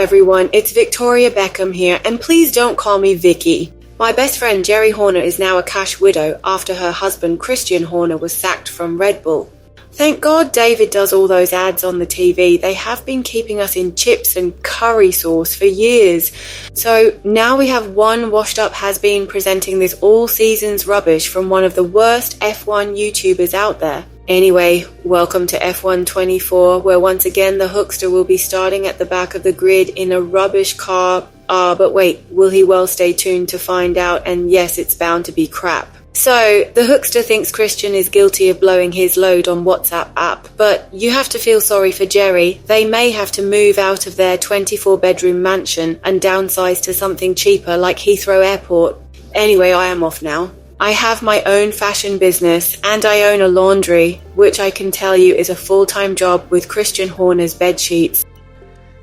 everyone, it's Victoria Beckham here, and please don't call me Vicky. My best friend Jerry Horner is now a cash widow after her husband Christian Horner was sacked from Red Bull. Thank God David does all those ads on the TV. They have been keeping us in chips and curry sauce for years. So now we have one washed up has-been presenting this all seasons rubbish from one of the worst F1 YouTubers out there. Anyway, welcome to F1 24, where once again the Hookster will be starting at the back of the grid in a rubbish car. But wait, will he? Well, stay tuned to find out, and yes, it's bound to be crap. So, the Hookster thinks Christian is guilty of blowing his load on WhatsApp app, but you have to feel sorry for Jerry. They may have to move out of their 24-bedroom mansion and downsize to something cheaper like Heathrow Airport. Anyway, I am off now. I have my own fashion business, and I own a laundry, which I can tell you is a full-time job with Christian Horner's bedsheets.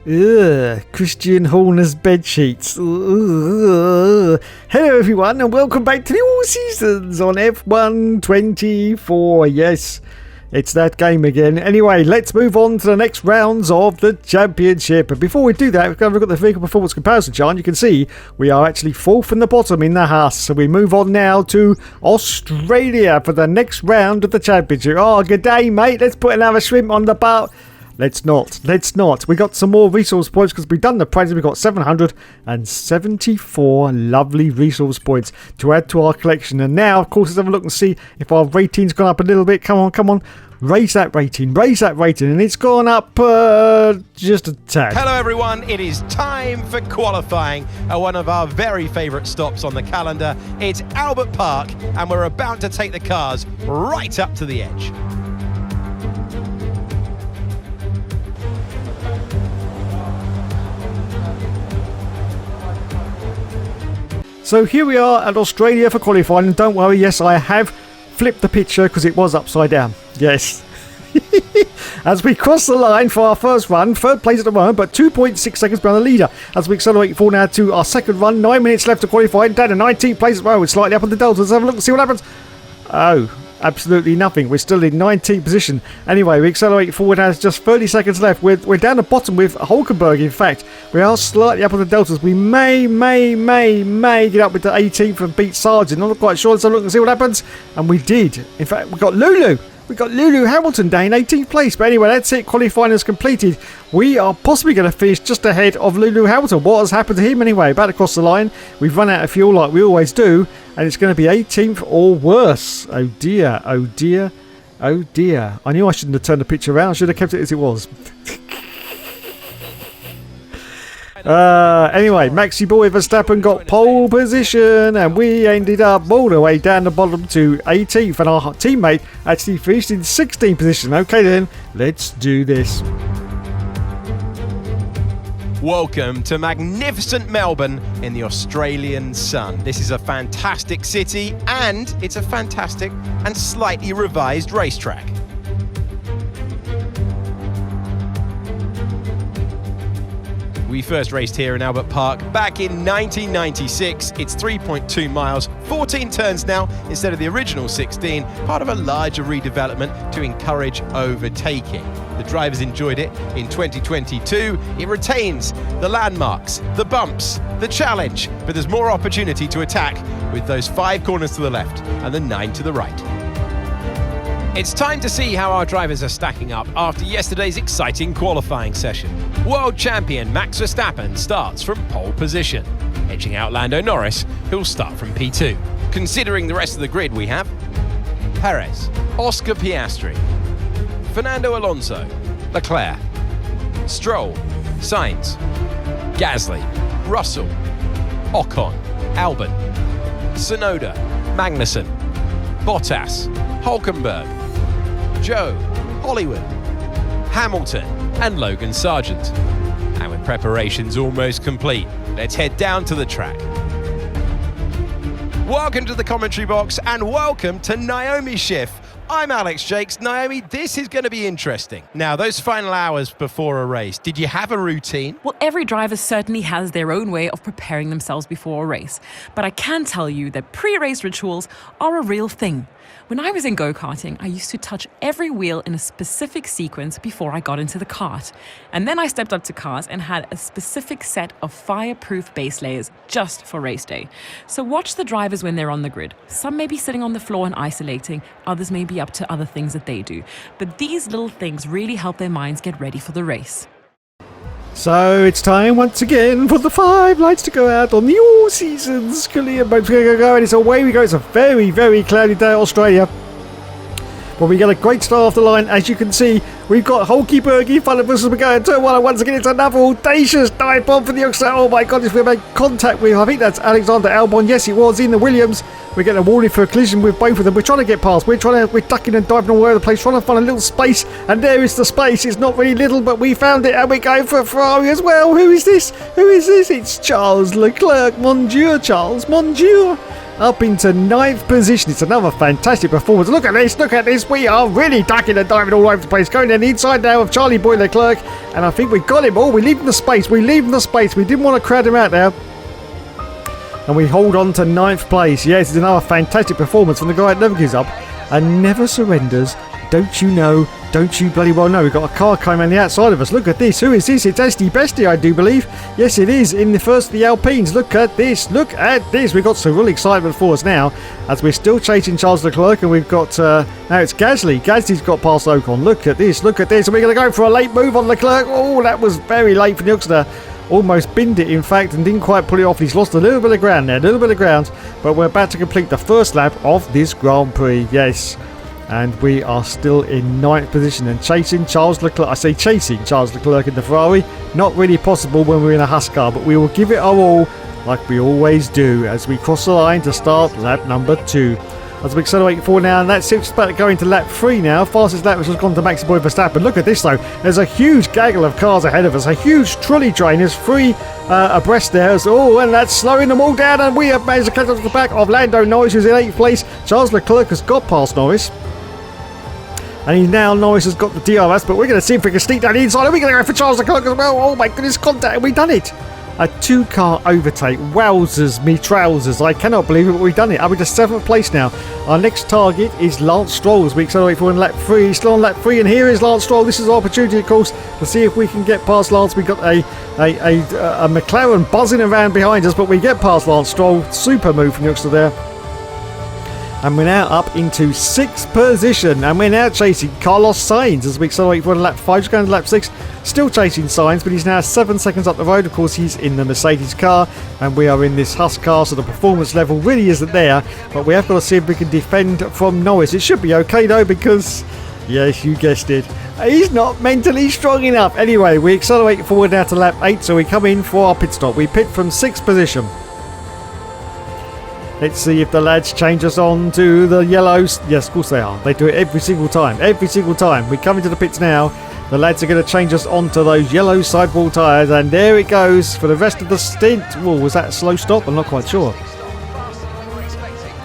Ugh, Christian Horner's bedsheets. Hello everyone, and welcome back to the All Seasons on F1 24. Yes, it's that game again. Anyway, let's move on to the next rounds of the championship. But before we do that, we've got to look at the vehicle performance comparison chart. You can see we are actually fourth from the bottom in the Haas. So we move on now to Australia for the next round of the championship. Oh, good day, mate. Let's put another shrimp on the boat. Let's not. We got some more resource points because we've done the prizes. We've got 774 lovely resource points to add to our collection. And now, of course, let's have a look and see if our rating's gone up a little bit. Come on. Raise that rating. And it's gone up just a tad. Hello, everyone. It is time for qualifying at one of our very favourite stops on the calendar. It's Albert Park, and we're about to take the cars right up to the edge. So here we are at Australia for qualifying, and don't worry, yes, I have flipped the picture because it was upside down. Yes. As we cross the line for our first run, third place at the moment, but 2.6 seconds behind the leader. As we accelerate forward now to our second run, 9 minutes left to qualify, down to 19th place as well, we're slightly up on the delta. Let's have a look and see what happens. Oh, absolutely nothing. We're still in 19th position. Anyway, we accelerate forward now, just 30 seconds left. We're down the bottom with Hulkenberg, in fact. We are slightly up on the deltas. We may get up into 18th and beat Sargent. I'm not quite sure. Let's have a look and see what happens. And we did. In fact, we got Lulu Hamilton down in 18th place. But anyway, that's it. Qualifying is completed. We are possibly going to finish just ahead of Lulu Hamilton. What has happened to him anyway? About to cross the line. We've run out of fuel like we always do. And it's going to be 18th or worse. Oh dear. I knew I shouldn't have turned the picture around. I should have kept it as it was. Anyway, Maxi Boy Verstappen got pole position, and we ended up all the way down the bottom to 18th, and our teammate actually finished in 16th position. Okay then, let's do this. Welcome to magnificent Melbourne in the Australian sun. This is a fantastic city, and it's a fantastic and slightly revised racetrack. We first raced here in Albert Park back in 1996. It's 3.2 miles, 14 turns now instead of the original 16, part of a larger redevelopment to encourage overtaking. The drivers enjoyed it in 2022. It retains the landmarks, the bumps, the challenge, but there's more opportunity to attack with those 5 corners to the left and the 9 to the right. It's time to see how our drivers are stacking up after yesterday's exciting qualifying session. World champion Max Verstappen starts from pole position, edging out Lando Norris, who'll start from P2. Considering the rest of the grid, we have Perez, Oscar Piastri, Fernando Alonso, Leclerc, Stroll, Sainz, Gasly, Russell, Ocon, Albon, Tsunoda, Magnussen, Bottas, Hulkenberg, Joe, Hollywood, Hamilton and Logan Sargent. And with preparations almost complete, let's head down to the track. Welcome to the commentary box, and welcome to Naomi Schiff I'm Alex Jakes. Naomi, this is going to be interesting. Now, those final hours before a race, did you have a routine? Well, every driver certainly has their own way of preparing themselves before a race. But I can tell you that pre-race rituals are a real thing. When I was in go-karting, I used to touch every wheel in a specific sequence before I got into the kart. And then I stepped up to cars and had a specific set of fireproof base layers just for race day. So watch the drivers when they're on the grid. Some may be sitting on the floor and isolating, others may be up to other things that they do. But these little things really help their minds get ready for the race. So it's time once again for the 5 lights to go out on the all seasons Korea boats. Go, and it's away we go. It's a very, very cloudy day in Australia. But we get a great start off the line. As you can see, we've got Hulky Burgy in front of us as we go into turn 1. And once again, it's another audacious dive bomb for the Hookster. Oh my God, if we make contact with, I think that's Alexander Albon. Yes, it was in the Williams. We're getting a warning for a collision with both of them. We're trying to get past. We're ducking and diving all over the place, trying to find a little space. And there is the space. It's not really little, but we found it. And we're going for a Ferrari as well. Who is this? Who is this? It's Charles Leclerc. Mon Dieu, Charles. Mon Dieu. Up into 9th position. It's another fantastic performance. Look at this, look at this. We are really ducking and diving all over the place. Going down the inside now of Charlie Boy Leclerc. And I think we got him. Oh, we leave him the space. We didn't want to crowd him out there. And we hold on to 9th place. Yes, it's another fantastic performance from the guy that never gives up and never surrenders. Don't you know? Don't you bloody well know? We've got a car coming on the outside of us. Look at this. Who is this? It's Esty Bestie, I do believe. Yes, it is. In the first of the Alpines. Look at this. Look at this. We've got some real excitement for us now as we're still chasing Charles Leclerc. And we've got, now it's Gasly. Gasly's got past Ocon. Look at this. Look at this. And we're going to go for a late move on Leclerc. Oh, that was very late for the Hookster. Almost binned it, in fact, and didn't quite pull it off. He's lost a little bit of ground there. But we're about to complete the first lap of this Grand Prix. Yes. And we are still in 9th position and chasing Charles Leclerc. I say chasing Charles Leclerc in the Ferrari. Not really possible when we're in a Haas car, but we will give it our all like we always do as we cross the line to start lap number 2. As we accelerate forward now, and that's about to go into lap 3 now. Fastest lap which has gone to Maxi Boy Verstappen. Look at this though. There's a huge gaggle of cars ahead of us. A huge trolley train. There's 3 abreast there. Oh, and that's slowing them all down. And we have managed to catch up to the back of Lando Norris, who's in 8th place. Charles Leclerc has got past Norris. And Norris has got the DRS, but we're going to see if we can sneak down the inside. And we're going to go for Charles Leclerc as well. Oh my goodness, contact. And we've done it. A 2-car overtake. Wowzers me trousers. I cannot believe it, but we've done it. Up into 7th place now. Our next target is Lance Stroll as we accelerate forward in lap 3. Still on lap 3, and here is Lance Stroll. This is our opportunity, of course, to see if we can get past Lance. We've got a McLaren buzzing around behind us, but we get past Lance Stroll. Super move from the Hookster there. And we're now up into 6th position. And we're now chasing Carlos Sainz as we accelerate forward in lap 5. Just going to lap 6. Still chasing Sainz, but he's now 7 seconds up the road. Of course, he's in the Mercedes car. And we are in this Haas car, so the performance level really isn't there. But we have got to see if we can defend from Norris. It should be okay, though, because, yes, you guessed it, he's not mentally strong enough. Anyway, we accelerate forward now to lap 8. So we come in for our pit stop. We pit from 6th position. Let's see if the lads change us on to the yellows. Yes, of course they are. They do it every single time. Every single time. We come into the pits now. The lads are going to change us onto those yellow sidewall tyres. And there it goes for the rest of the stint. Well, was that a slow stop? I'm not quite sure.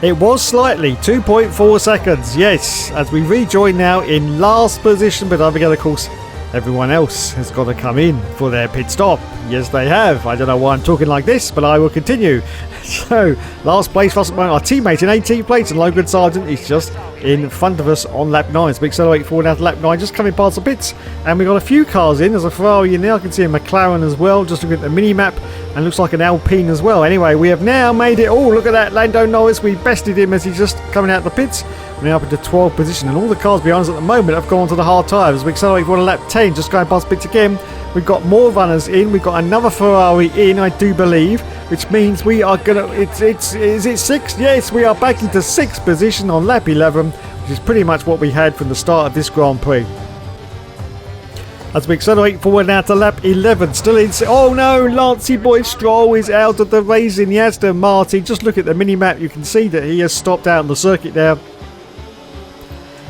It was slightly. 2.4 seconds. Yes. As we rejoin now in last position. But again, of course, everyone else has got to come in for their pit stop. Yes, they have. I don't know why I'm talking like this, but I will continue. So, last place for us, our teammate in 18th place, and Logan Sargent is just in front of us on lap 9. So we accelerate forward now to lap 9, just coming past the pits. And we've got a few cars in. There's a Ferrari in there. I can see a McLaren as well, just looking at the mini-map. And looks like an Alpine as well. Anyway, we have now made it. Oh, look at that. Lando Norris. We bested him as he's just coming out of the pits. We're now up into 12th position. And all the cars behind us at the moment have gone to the hard tyres. We accelerate forward to lap 10, just going past pits again. We've got more runners in. We've got another Ferrari in, I do believe, which means we are going to... Is it 6th? Yes, we are back into 6th position on lap 11, which is pretty much what we had from the start of this Grand Prix. As we accelerate forward now to lap 11, still in... Oh no, Lancey Boy Stroll is out of the race in the Aston Martin. Just look at the mini-map, you can see that he has stopped out on the circuit there.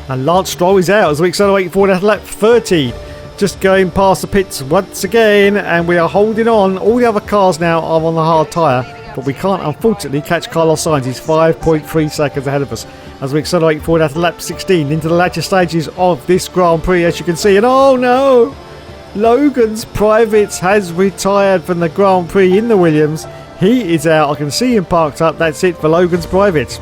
And Lance Stroll is out as we accelerate forward now to lap 13. Just going past the pits once again, and we are holding on. All the other cars now are on the hard tyre, but we can't unfortunately catch Carlos Sainz. He's 5.3 seconds ahead of us as we accelerate forward out to lap 16 into the latter stages of this Grand Prix, as you can see. And oh no! Logan's Privates has retired from the Grand Prix in the Williams. He is out. I can see him parked up. That's it for Logan's Privates.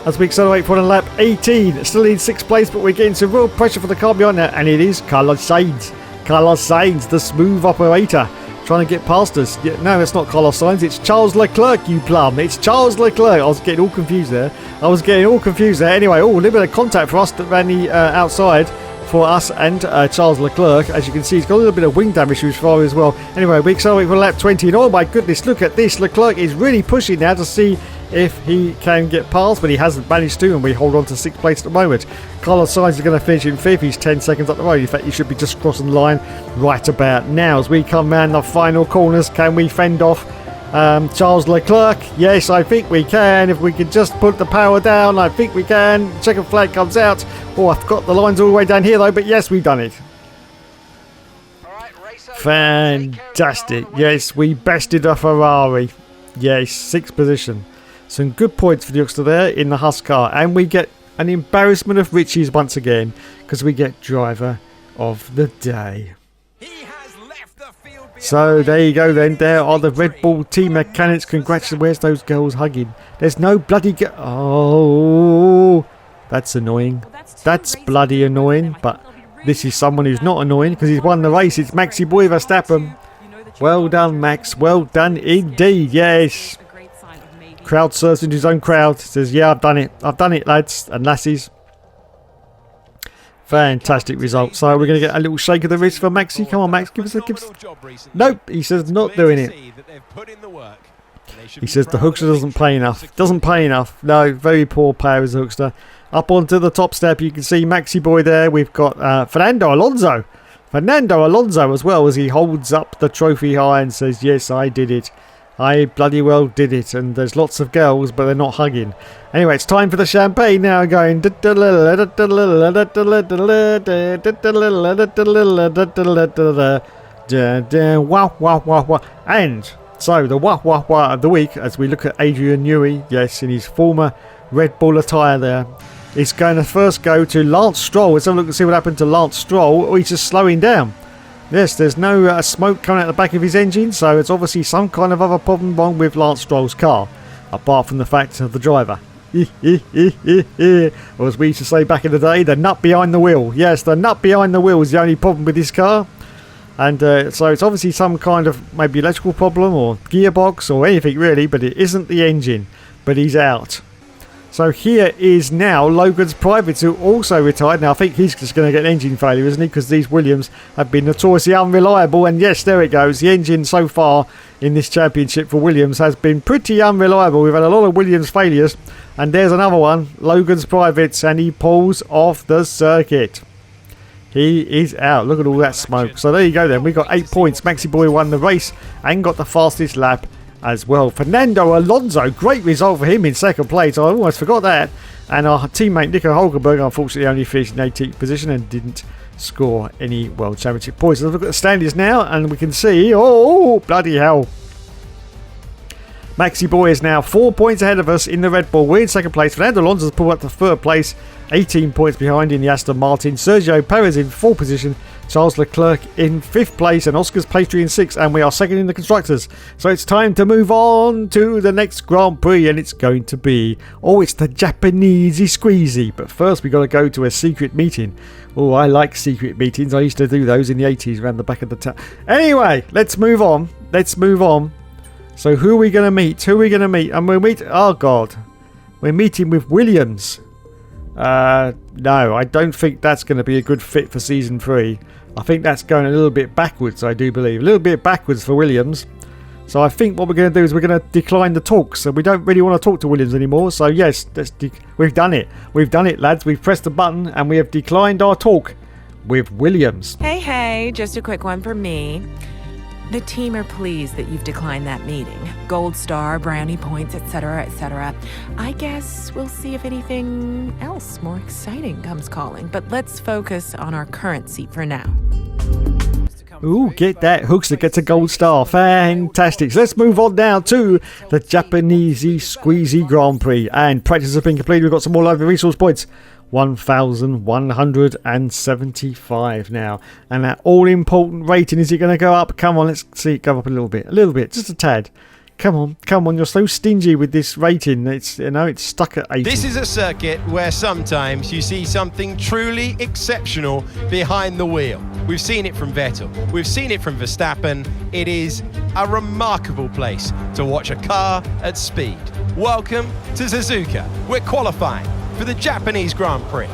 As we accelerate for lap 18, still in 6th place, but we're getting some real pressure for the car behind there, and it is Carlos Sainz. Carlos Sainz, the smooth operator, trying to get past us. Yeah, no, it's not Carlos Sainz, it's Charles Leclerc, you plum. It's Charles Leclerc. I was getting all confused there. Anyway, a little bit of contact for us around the outside for us and Charles Leclerc. As you can see, he's got a little bit of wing damage to his Ferrari as well. Anyway, we accelerate for lap 20, and oh my goodness, look at this. Leclerc is really pushing now to see if he can get past, but he hasn't managed to, and we hold on to 6th place at the moment. Carlos Sainz is going to finish in 5th. He's 10 seconds up the road. In fact, he should be just crossing the line right about now. As we come round the final corners, can we fend off Charles Leclerc? Yes, I think we can. If we could just put the power down, I think we can. Checkered flag comes out. Oh, I've got the lines all the way down here though, but yes, we've done it. Fantastic. Yes, we bested a Ferrari. Yes, 6th position. Some good points for the Hookster there in the Haas car. And we get an embarrassment of riches once again, because we get driver of the day. So there you go then. There are the Red Bull team mechanics. Congratulations. Where's those girls hugging? There's no bloody... Oh, that's annoying. That's bloody annoying. But this is someone who's not annoying because he's won the race. It's Maxi Boy Verstappen. Well done, Max. Well done indeed. Yes. Crowd surfs into his own crowd. Says, yeah, I've done it. I've done it, lads and lassies. Fantastic result. So we're going to get a little shake of the wrist for Maxi. Come on, Max. Give us a... Nope. He says not doing it. He says the Hookster doesn't pay enough. Doesn't pay enough. No, very poor player is the Hookster. Up onto the top step, you can see Maxi Boy there. We've got Fernando Alonso as well, as he holds up the trophy high and says, yes, I did it. I bloody well did it. And there's lots of girls, but they're not hugging. Anyway, it's time for the champagne now, going... Wow, wow, wow, wow. And so the wah, wah, wah of the week, as we look at Adrian Newey, yes, in his former Red Bull attire there, is going to first go to Lance Stroll. Let's have a look and see what happened to Lance Stroll. Oh, he's just slowing down. Yes, there's no smoke coming out the back of his engine, so it's obviously some kind of other problem wrong with Lance Stroll's car, apart from the fact of the driver. Or as we used to say back in the day, the nut behind the wheel. Yes, the nut behind the wheel is the only problem with this car. And so it's obviously some kind of maybe electrical problem or gearbox or anything really, but it isn't the engine. But he's out. So here is now Logan's Privates, who also retired. Now I think he's just going to get an engine failure, isn't he? Because these Williams have been notoriously unreliable. And yes, there it goes. The engine so far in this championship for Williams has been pretty unreliable. We've had a lot of Williams failures. And there's another one, Logan's Privates, and he pulls off the circuit. He is out. Look at all that smoke. So there you go then. We got 8 points. Maxi Boy won the race and got the fastest lap as well. Fernando Alonso, great result for him in second place. I almost forgot that. And our teammate Nico Hulkenberg unfortunately only finished in 18th position and didn't score any World Championship points. Let's look at the standings now and we can see, oh, bloody hell. Maxi Boy is now 4 points ahead of us in the Red Bull. We're in second place. Fernando Alonso's pulled up to third place, 18 points behind in the Aston Martin. Sergio Perez in fourth position. Charles Leclerc in 5th place and Oscar's Pastry in 6th, and we are second in the Constructors. So it's time to move on to the next Grand Prix, and it's going to be, oh, it's the Japanesey squeezy. But first we got to go to a secret meeting. Oh, I like secret meetings. I used to do those in the 80s around the back of the town. Anyway, let's move on. So who are we going to meet? And we'll meet, oh God, we're meeting with Williams. No, I don't think that's going to be a good fit for Season 3. I think that's going a little bit backwards, I do believe. A little bit backwards for Williams. So I think what we're going to do is we're going to decline the talks. So we don't really want to talk to Williams anymore. So yes, we've done it. We've done it, lads. We've pressed the button and we have declined our talk with Williams. Hey, just a quick one for me. The team are pleased that you've declined that meeting. Gold star, brownie points, etc., etc. I guess we'll see if anything else more exciting comes calling. But let's focus on our current seat for now. Ooh, get that. Hookster gets a gold star. Fantastic. So let's move on now to the Japanesey Squeezy Grand Prix. And practice has been completed. We've got some more live resource points. 1,175 now. And that all-important rating, is it going to go up? Come on, let's see it go up a little bit. Just a tad. Come on, you're so stingy with this rating. It's stuck at 80. This is a circuit where sometimes you see something truly exceptional behind the wheel. We've seen it from Vettel, we've seen it from Verstappen. It is a remarkable place to watch a car at speed. Welcome to Suzuka. We're qualifying for the Japanese Grand Prix.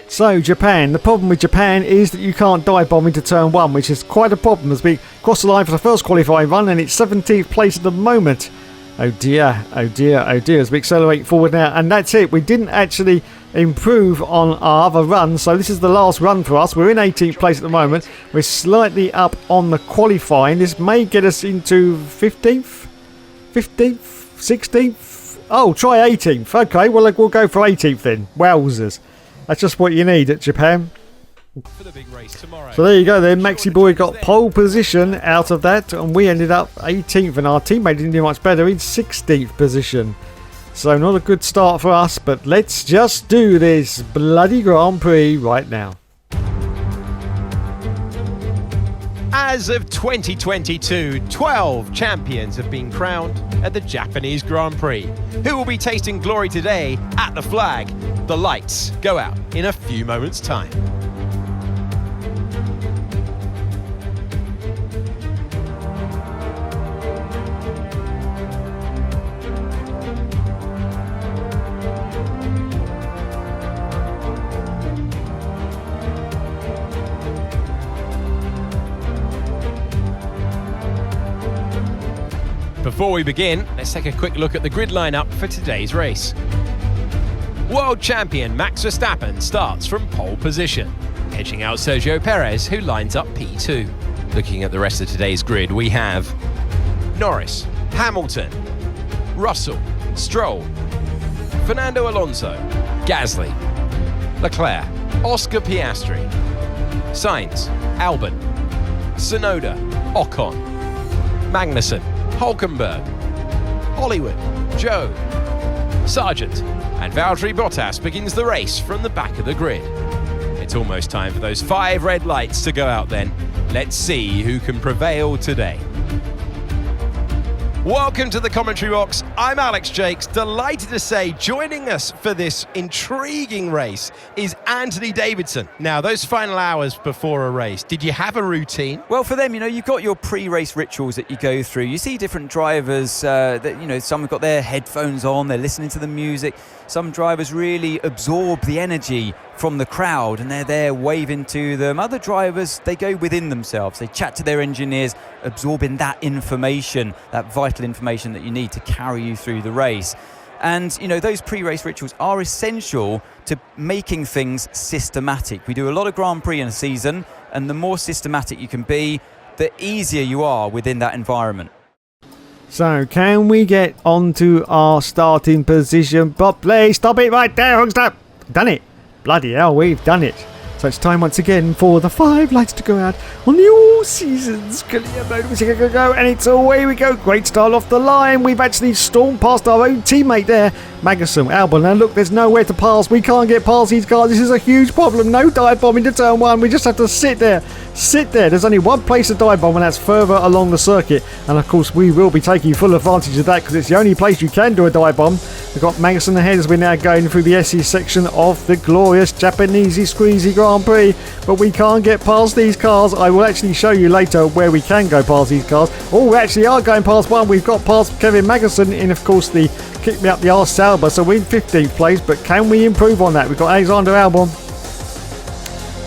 So Japan, the problem with Japan is that you can't dive bomb into turn 1, which is quite a problem as we cross the line for the first qualifying run, and it's 17th place at the moment. Oh dear, as we accelerate forward now, and that's it. We didn't actually improve on our other run, so this is the last run for us. We're in 18th place at the moment. We're slightly up on the qualifying. This may get us into 15th, 16th. Oh, try 18th. Okay, well we'll go for 18th then. Wowzers. That's just what you need at Japan. For the big race tomorrow. So there you go then. Maxi Boy got pole position out of that, and we ended up 18th, and our teammate didn't do much better in 16th position. So not a good start for us, but let's just do this bloody Grand Prix right now. As of 2022, 12 champions have been crowned at the Japanese Grand Prix. Who will be tasting glory today at the flag? The lights go out in a few moments' time. Before we begin, let's take a quick look at the grid lineup for today's race. World champion Max Verstappen starts from pole position, edging out Sergio Perez, who lines up P2. Looking at the rest of today's grid, we have Norris, Hamilton, Russell, Stroll, Fernando Alonso, Gasly, Leclerc, Oscar Piastri, Sainz, Albon, Tsunoda, Ocon, Magnussen, Hulkenberg, Hollywood, Joe, Sargent, and Valtteri Bottas begins the race from the back of the grid. It's almost time for those 5 red lights to go out then. Let's see who can prevail today. Welcome to the commentary box. I'm Alex Jakes. Delighted to say joining us for this intriguing race is Anthony Davidson. Now, those final hours before a race, did you have a routine? Well, for them, you've got your pre-race rituals that you go through. You see different drivers that, some have got their headphones on, they're listening to the music. Some drivers really absorb the energy from the crowd and they're there waving to them. Other drivers, they go within themselves. They chat to their engineers, absorbing that information, that vital information that you need to carry you through the race. And, those pre-race rituals are essential to making things systematic. We do a lot of Grand Prix in a season, and the more systematic you can be, the easier you are within that environment. So, can we get onto our starting position? But please stop it right there, Hookster. Done it. Bloody hell, we've done it. So it's time once again for the 5 lights to go out on the all-seasons career mode. And it's away we go. Great start off the line. We've actually stormed past our own teammate there, Magnussen, Albon. And look, there's nowhere to pass. We can't get past these cars. This is a huge problem. No dive bomb into turn 1. We just have to sit there. There's only one place to dive bomb, and that's further along the circuit. And of course, we will be taking full advantage of that because it's the only place you can do a dive bomb. We've got Magnussen ahead as we're now going through the SE section of the glorious Japanesey Squeezy Grand Prix. But we can't get past these cars. I will actually show you later where we can go past these cars. Oh, we actually are going past one. We've got past Kevin Magnussen in, of course, the kick me up the arse Sauber. So we're in 15th place, but can we improve on that? We've got Alexander Albon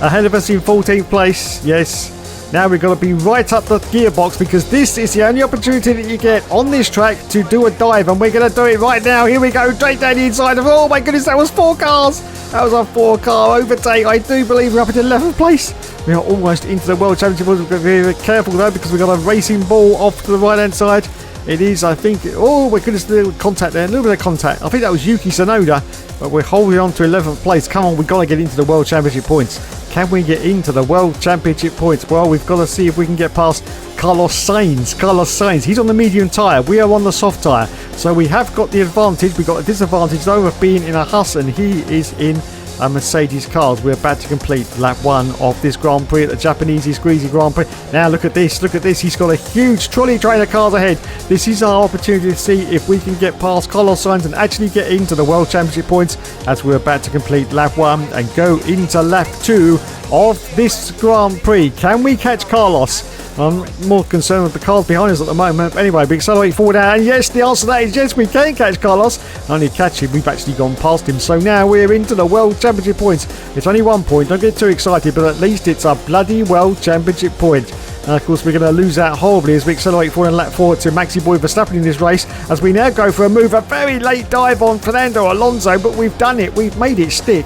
ahead of us in 14th place. Yes. Now we've got to be right up the gearbox because this is the only opportunity that you get on this track to do a dive, and we're going to do it right now. Here we go, straight down the inside of. Oh my goodness, that was 4 cars. That was a 4-car overtake. I do believe we're up in 11th place. We are almost into the World Championship. We've got to be very careful though because we've got a racing ball off to the right hand side. It is, I think. Oh my goodness, a little contact there. A little bit of contact. I think that was Yuki Tsunoda, but we're holding on to 11th place. Come on, we've got to get into the World Championship points. can we get into the World Championship points? Well, we've got to see if we can get past Carlos Sainz. He's on the medium tyre. We are on the soft tyre. So we have got the advantage. We've got a disadvantage though of being in a Haas, and he is in a Mercedes cars. We're about to complete lap 1 of this Grand Prix at the Japanese Squeezy Grand Prix. Now look at this. He's got a huge trolley train of cars ahead. This is our opportunity to see if we can get past Carlos Sainz and actually get into the World Championship points as we're about to complete lap 1 and go into lap 2 of this Grand Prix. Can we catch Carlos? I'm more concerned with the cars behind us at the moment. Anyway, we accelerate forward now, and yes, the answer to that is yes, we can catch Carlos. Not only catch him, we've actually gone past him. So now we're into the World Championship points. It's only 1 point, don't get too excited, but at least it's a bloody World Championship point. And of course, we're going to lose out horribly as we accelerate forward and lap forward to Maxi Boy Verstappen in this race, as we now go for a move, a very late dive on Fernando Alonso, but we've done it, we've made it stick.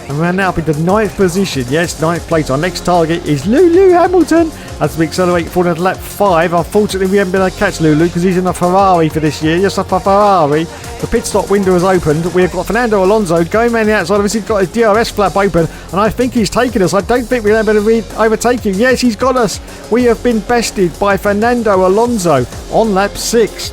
And we're now up into 9th position. Yes, 9th place. Our next target is Lulu Hamilton as we accelerate forward into lap 5. Unfortunately, we haven't been able to catch Lulu because he's in a Ferrari for this year. Yes, a Ferrari. The pit stop window has opened. We've got Fernando Alonso going around the outside of us. He's got his DRS flap open, and I think he's taken us. I don't think we're able to overtake him. Yes, he's got us. We have been bested by Fernando Alonso on lap 6.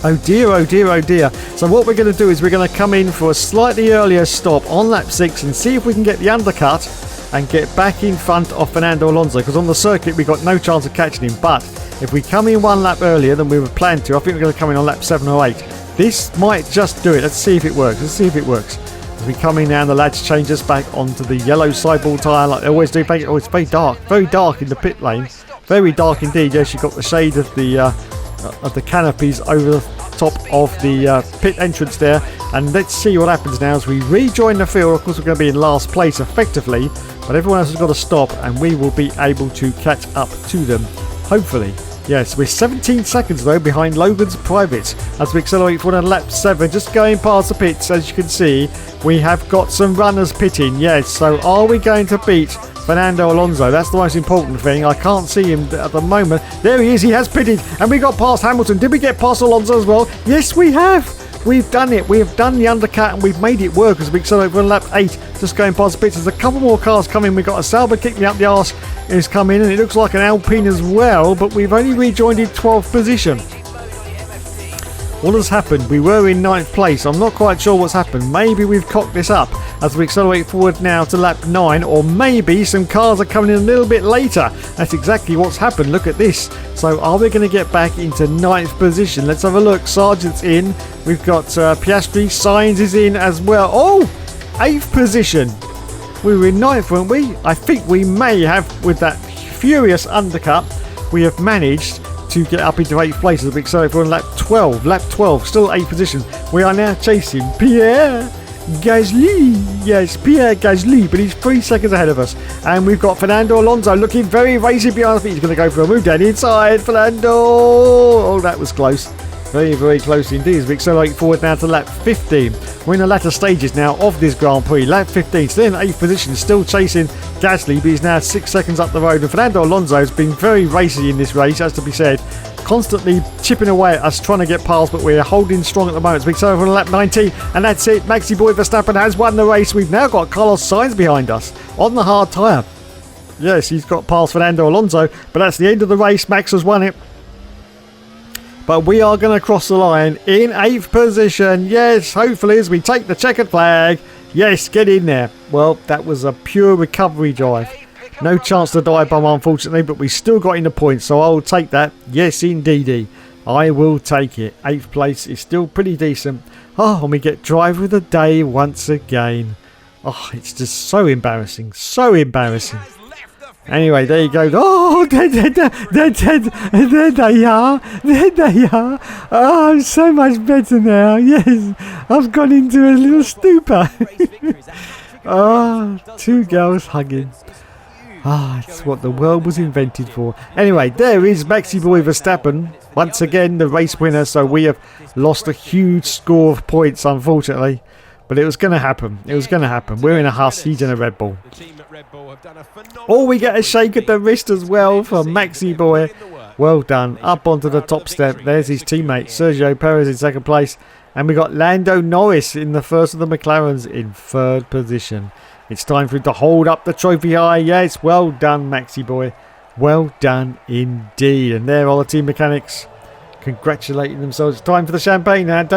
Oh dear, oh dear, oh dear. So what we're going to do is we're going to come in for a slightly earlier stop on lap 6 and see if we can get the undercut and get back in front of Fernando Alonso, because on the circuit we've got no chance of catching him. But if we come in 1 lap earlier than we were planned to, I think we're going to come in on lap 7 or 8. This might just do it. Let's see if it works. As we come in now, the lads change us back onto the yellow sideball tyre like they always do. Oh, it's very dark in the pit lane. Very dark indeed. Yes, you've got the shade of the canopies over the top of the pit entrance there, and let's see what happens now as we rejoin the field. Of course, we're going to be in last place effectively, but everyone else has got to stop and we will be able to catch up to them, hopefully. Yes, we're 17 seconds though behind Logan's Privates as we accelerate forward on lap 7, just going past the pits. As you can see, we have got some runners pitting. Yes, so are we going to beat Fernando Alonso? That's the most important thing. I can't see him at the moment. There he is, he has pitted, and we got past Hamilton. Did we get past Alonso as well? Yes, we have. We've done it. We have done the undercut and we've made it work as we accelerate for lap 8, just going past the pits. There's a couple more cars coming. We've got a Sauber Kick Me Up the Arse is coming, and it looks like an Alpine as well, but we've only rejoined in 12th position. What has happened? We were in 9th place. I'm not quite sure what's happened. Maybe we've cocked this up as we accelerate forward now to lap 9, or maybe some cars are coming in a little bit later. That's exactly what's happened. Look at this. So are we going to get back into 9th position? Let's have a look. Sargent's in. We've got Piastri. Sainz is in as well. Oh, 8th position. We were in 9th, weren't we? I think we may have, with that furious undercut, we have managed to get up into 8th place as we accelerate for lap 12. Lap 12, still 8th position. We are now chasing Pierre Gasly. Yes, Pierre Gasly, but he's 3 seconds ahead of us. And we've got Fernando Alonso looking very racy behind us. He's going to go for a move down the inside. Fernando. Oh, that was close. Very, very close indeed as we accelerate forward now to lap 15. We're in the latter stages now of this Grand Prix. Lap 15, still in 8th position, still chasing Gasly, but he's now 6 seconds up the road. And Fernando Alonso has been very racy in this race, has to be said. Constantly chipping away at us, trying to get past, but we're holding strong at the moment. So we accelerate on lap 19, and that's it. Maxi Boy Verstappen has won the race. We've now got Carlos Sainz behind us on the hard tyre. Yes, he's got past Fernando Alonso, but that's the end of the race. Max has won it. But we are going to cross the line in 8th position. Yes, hopefully as we take the checkered flag. Yes, get in there. Well, that was a pure recovery drive. No chance to dive bomb, unfortunately, but we still got in the points, so I'll take that. Yes, indeedy. I will take it. 8th place is still pretty decent. Oh, and we get driver of the day once again. Oh, it's just so embarrassing. So embarrassing. Anyway, there you go. Oh, there they are. There they are. Oh, I'm so much better now. Yes, I've gone into a little stupor. Oh, 2 girls hugging. Ah, it's what the world was invented for. Anyway, there is Maxi Boy Verstappen. Once again, the race winner. So we have lost a huge score of points, unfortunately. But it was going to happen. It was going to happen. We're in a Haas, he's in a Red Bull. Oh, we get a shake at the wrist as well from Maxi Boy. Well done. Up onto the top step. There's his teammate, Sergio Perez in 2nd place. And we got Lando Norris in the first of the McLarens in 3rd position. It's time for him to hold up the trophy high. Yes, well done, Maxi boy. Well done indeed. And there are the team mechanics congratulating themselves. It's time for the champagne now. Well,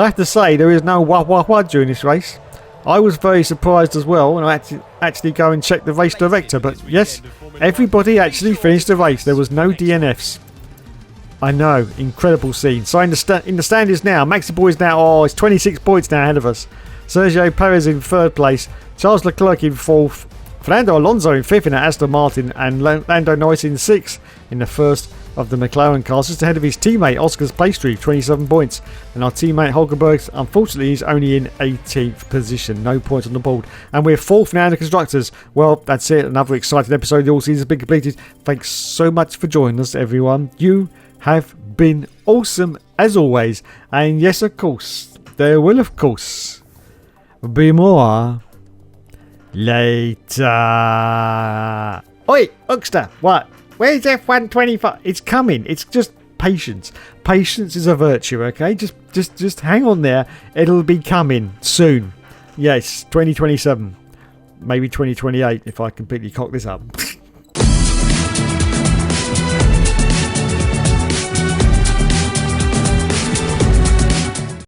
I have to say, there is no wah wah wah during this race. I was very surprised as well, and I had to actually go and check the race director. But yes, everybody actually finished the race. There was no DNFs. I know, incredible scene. So in the standings now, Maxi Boy is now, it's 26 points now ahead of us. Sergio Perez in third place, Charles Leclerc in fourth, Fernando Alonso in fifth in Aston Martin, and Lando Norris in sixth in the first of the McLaren cars, just ahead of his teammate Oscar's Pastry, 27 points. And our teammate Hulkenberg, unfortunately, is only in 18th position, no points on the board. And we're fourth now in the Constructors. Well, that's it. Another exciting episode of the All Seasons has been completed. Thanks so much for joining us, everyone. You have been awesome as always. And yes, of course, there will, of course, be more later. Oi, Hookster, what? Where's F125? It's coming. It's just patience. Patience is a virtue, okay? Just hang on there. It'll be coming soon. Yes, 2027. Maybe 2028 if I completely cock this up.